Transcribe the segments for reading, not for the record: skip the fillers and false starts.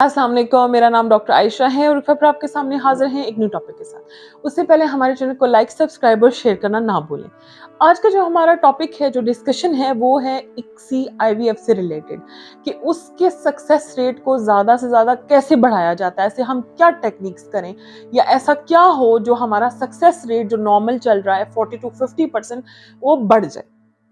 अस्सलाम वालेकुम, मेरा नाम डॉक्टर आयशा है और फिर आपके सामने हाजिर हैं एक न्यू टॉपिक के साथ। उससे पहले हमारे चैनल को लाइक, सब्सक्राइब और शेयर करना ना भूलें। आज का जो हमारा टॉपिक है, जो डिस्कशन है, वो है इक्सी आईवीएफ से रिलेटेड कि उसके सक्सेस रेट को ज़्यादा से ज़्यादा कैसे बढ़ाया जाता है, ऐसे हम क्या टेक्निक्स करें या ऐसा क्या हो जो हमारा सक्सेस रेट जो नॉर्मल चल रहा है 40 to 50% वो बढ़ जाए।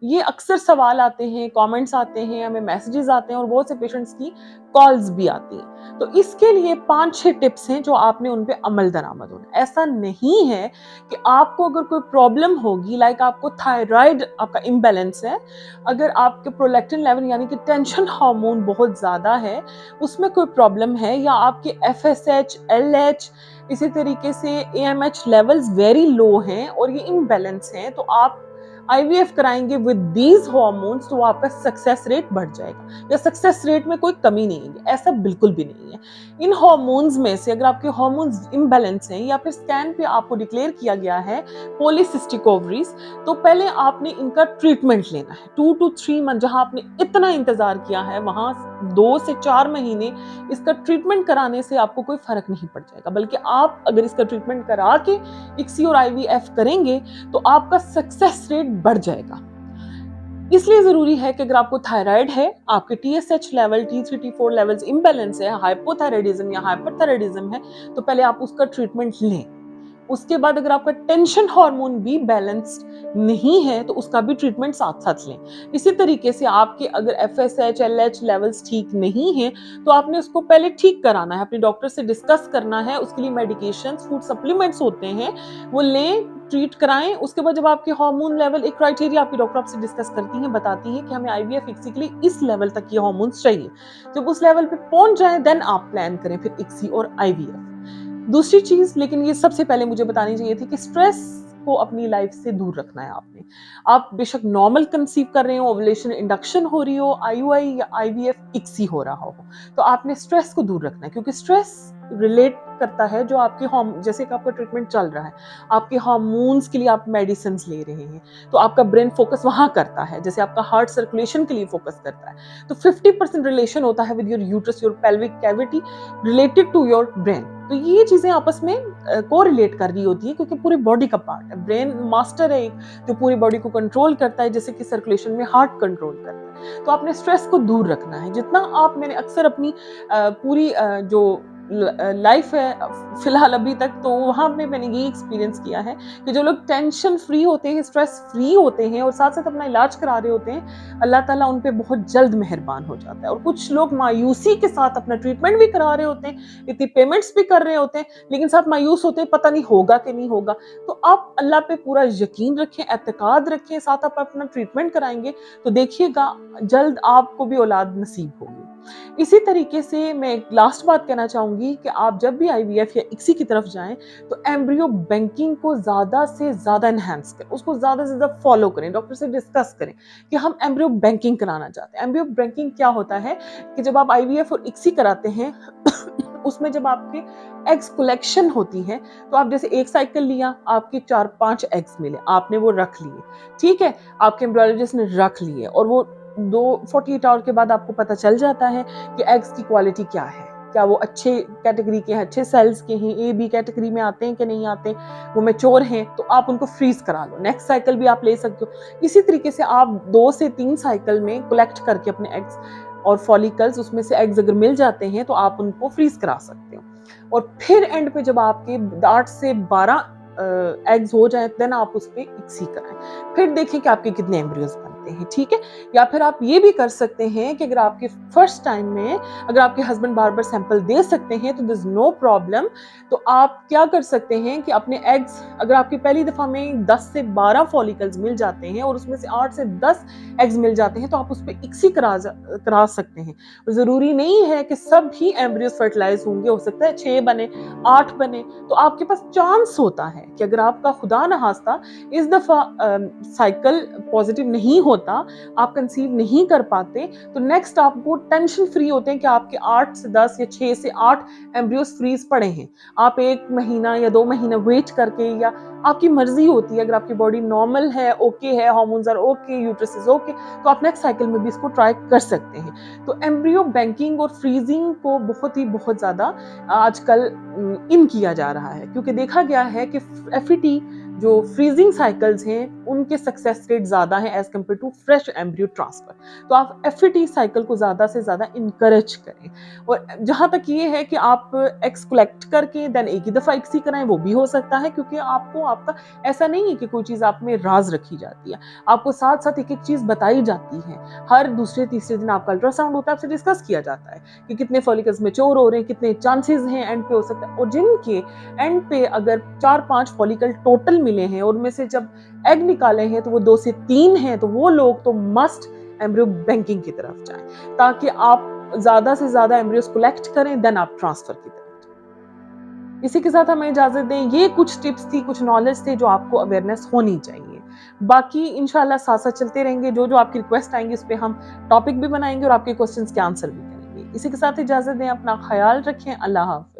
ये अक्सर सवाल आते हैं, कमेंट्स आते हैं, हमें मैसेजेस आते हैं और बहुत से पेशेंट्स की कॉल्स भी आती हैं। तो इसके लिए 5-6 टिप्स हैं जो आपने उन पे अमल दरामद होना है। ऐसा नहीं है कि आपको अगर कोई प्रॉब्लम होगी, लाइक आपको थायराइड आपका इम्बैलेंस है, अगर आपके प्रोलैक्टिन लेवल यानी कि टेंशन हार्मोन बहुत ज़्यादा है, उसमें कोई प्रॉब्लम है, या आपके एफएसएच, एलएच, इसी तरीके से एएमएच लेवल्स वेरी लो हैं और ये इम्बैलेंस हैं, तो आप आईवीएफ कराएंगे विद दीज हार्मोन्स तो आपका सक्सेस रेट बढ़ जाएगा या सक्सेस रेट में कोई कमी नहीं है। ऐसा बिल्कुल भी नहीं है। इन हार्मोन्स में से अगर आपके हार्मोन्स इम्बैलेंस हैं या फिर स्कैन पे आपको डिक्लेयर किया गया है पॉलीसिस्टिक ओवरीज, तो पहले आपने इनका ट्रीटमेंट लेना है 2 to 3 मंथ। जहां आपने इतना इंतजार किया है वहां 2 से 4 महीने इसका ट्रीटमेंट कराने से आपको कोई फर्क नहीं पड़ जाएगा, बल्कि आप अगर इसका ट्रीटमेंट करा के इक्सी और आईवीएफ करेंगे तो आपका सक्सेस रेट बढ़ जाएगा। इसलिए जरूरी है कि अगर आपको थायराइड है, आपके टीएसएच लेवल, टी3 टी4 लेवल्स इम्बैलेंस है, हाइपोथायराइडिज्म या हाइपरथायराइडिज्म है, तो पहले आप उसका ट्रीटमेंट लें। उसके बाद अगर आपका टेंशन हार्मोन भी बैलेंस्ड नहीं है तो उसका भी ट्रीटमेंट साथ साथ लें। इसी तरीके से आपके अगर एफएसएच, एलएच लेवल्स ठीक नहीं है तो आपने उसको पहले ठीक कराना है, अपने डॉक्टर से डिस्कस करना है। उसके लिए मेडिकेशंस, फूड सप्लीमेंट्स होते हैं, वो लें, ट्रीट कराएं। उसके बाद जब आपके हार्मोन लेवल, एक क्राइटेरिया आपकी डॉक्टर आपसे डिस्कस करती है, बताती है कि हमें आईवीएफ इक्सी के लिए इस लेवल तक ये हार्मोन्स चाहिए। जब उस लेवल पे पहुंच जाए देन आप प्लान करें फिर इक्सी और आईवीएफ। दूसरी चीज, लेकिन ये सबसे पहले मुझे बतानी चाहिए थी, कि स्ट्रेस को अपनी लाइफ से दूर रखना है आपने। आप बेशक नॉर्मल कंसीव कर रहे हो, ओवुलेशन इंडक्शन हो रही हो, आईयूआई या आईवीएफ इक्सी हो रहा हो, तो आपने स्ट्रेस को दूर रखना है, क्योंकि स्ट्रेस रिलेट करता है जो आपके जैसे कि आपका ट्रीटमेंट चल रहा है, आपके हार्मोन्स के लिए आप मेडिसिन ले रहे हैं, तो आपका ब्रेन फोकस वहां करता है, जैसे आपका हार्ट सर्कुलेशन के लिए फोकस करता है। तो 50% रिलेशन होता है with your uterus, your pelvic cavity related to your brain. तो ये चीजें आपस में को रिलेट कर रही होती है, क्योंकि पूरी बॉडी का पार्ट है। ब्रेन मास्टर है एक, जो पूरी बॉडी को कंट्रोल करता है, जैसे कि सर्कुलेशन में हार्ट कंट्रोल करता है। तो आपने स्ट्रेस को दूर रखना है जितना आप, मैंने अक्सर अपनी पूरी जो लाइफ है फिलहाल अभी तक, तो वहां पे मैंने ये एक्सपीरियंस किया है कि जो लोग टेंशन फ्री होते हैं, स्ट्रेस फ्री होते हैं और साथ साथ अपना इलाज करा रहे होते हैं, अल्लाह ताला उन पे बहुत जल्द मेहरबान हो जाता है। और कुछ लोग मायूसी के साथ अपना ट्रीटमेंट भी करा रहे होते हैं, इतनी पेमेंट्स भी कर रहे होते हैं, लेकिन साथ मायूस होते हैं, पता नहीं होगा कि नहीं होगा। तो आप अल्लाह पे पूरा यकीन रखें, एतकाद रखें, साथ आप अपना ट्रीटमेंट कराएंगे तो देखिएगा जल्द आपको भी औलाद नसीब होगी। इसी तरीके से मैं एक लास्ट बात कहना चाहूंगी कि आप जब भी आईवीएफ या इक्सी की तरफ जाएं तो एम्ब्रियो बैंकिंग को ज्यादा से ज्यादा एनहांस करें, उसको ज्यादा से ज्यादा फॉलो करें, डॉक्टर से डिस्कस करें कि हम एम्ब्रियो बैंकिंग कराना चाहते हैं। एम्ब्रियो बैंकिंग क्या होता है कि जब आप आईवीएफ और इक्सी कराते हैं उसमें जब आपके एग्स कलेक्शन होती है, तो आप जैसे एक साइकिल लिया, आपके 4-5 एग्स मिले, आपने वो रख लिए, ठीक है, आपके एम्ब्रियोलॉजिस्ट ने रख लिए, और वो 48 आवर के बाद आपको पता चल जाता है कि एग्स की क्वालिटी क्या है, क्या वो अच्छे कैटेगरी के हैं, अच्छे सेल्स के हैं, ए बी कैटेगरी में आते हैं कि नहीं आते, वो मैच्योर हैं, तो आप उनको फ्रीज करा लो, नेक्स्ट साइकिल भी आप ले सकते हो। इसी तरीके से आप 2 से 3 साइकिल में कलेक्ट करके अपने एग्स और फॉलिकल्स, उसमें से एग्स अगर मिल जाते हैं तो आप उनको फ्रीज करा सकते हो। और फिर एंड पे जब आपके 8 से 12 एग्स हो जाए देन आप उस पर इक्सी कराएं, फिर देखें कि आपके कितने एम्ब्रियोज बनते हैं, ठीक है। या फिर आप ये भी कर सकते हैं कि अगर आपके फर्स्ट टाइम में अगर आपके हस्बैंड बार बार सैंपल दे सकते हैं तो दिस नो प्रॉब्लम, तो आप क्या कर सकते हैं कि अपने एग्स, अगर आपकी पहली दफा में 10 से 12 फॉलिकल्स मिल जाते हैं और उसमें से 8 से 10 एग्स मिल जाते हैं, तो आप उस पर इक्सी करा सकते हैं। और जरूरी नहीं है कि सब ही एम्ब्रियोज फर्टिलाइज होंगे, हो सकता है 6 बने, 8 बने, तो आपके पास चांस होता है कि अगर आपका खुदा न खास्ता इस दफा साइकिल पॉजिटिव नहीं हो होता, आप कंसीव नहीं कर पाते, तो नेक्स्ट आपको टेंशन फ्री होते हैं कि आपके 8 से 10 या 6 से 8 एम्ब्रियोज फ्रीज पड़े हैं। आप 1 महीना या 2 महीना वेट करके, या आपकी मर्जी होती है, अगर आपकी बॉडी नॉर्मल है, ओके है, hormones are okay, uterus is okay, तो आप नेक्स्ट साइकिल में भी इसको ट्राई कर सकते हैं। तो एम्ब्रियो बैंकिंग और फ्रीजिंग को बहुत ज़्यादा आजकल इन किया जा रहा है, क्योंकि देखा गया है कि एफईटी जो फ्रीजिंग साइकिल्स हैं उनके सक्सेस रेट ज़्यादा है as compare to fresh embryo transfer. तो आप एफईटी साइकिल को ज़्यादा से ज़्यादा इनकरेज करें। और जहाँ तक ये है कि आप एग्स कलेक्ट करके देन एक ही दफ़ा एक्सी कराएं, वो भी हो सकता है, क्योंकि आपको आपका ऐसा नहीं है कि कोई चीज़ आप में राज रखी जाती है, आपको साथ साथ एक एक चीज़ बताई जाती है। हर दूसरे तीसरे दिन आपका अल्ट्रासाउंड होता है, आपसे डिस्कस किया जाता है कि कितने फॉलिकल्स मैच्योर हो रहे हैं, कितने चांसेस हैं एंड पे हो सकता है, और जिनके एंड पे अगर 4-5 फॉलिकल टोटल मिले हैं और उनमें से जब एग निकाले हैं तो वो 2 से 3 हैं, तो वो लोग तो मस्ट एम्ब्रियो बैंकिंग की तरफ जाएं, ताकि आप ज्यादा से ज्यादा एम्ब्रियोस कलेक्ट करें, देन आप ट्रांसफर की तरफ जाएं। इसी के साथ हमें इजाजत दें। ये कुछ टिप्स थी, कुछ नॉलेज थे जो आपको अवेयरनेस होनी चाहिए। बाकी इंशाल्लाह साथ साथ चलते रहेंगे, जो जो आपकी रिक्वेस्ट आएंगी उस पर हम टॉपिक भी बनाएंगे और आपके क्वेश्चंस के आंसर भी करेंगे। इसी के साथ इजाजत दें, अपना ख्याल रखें, अल्लाह हाफ़िज़।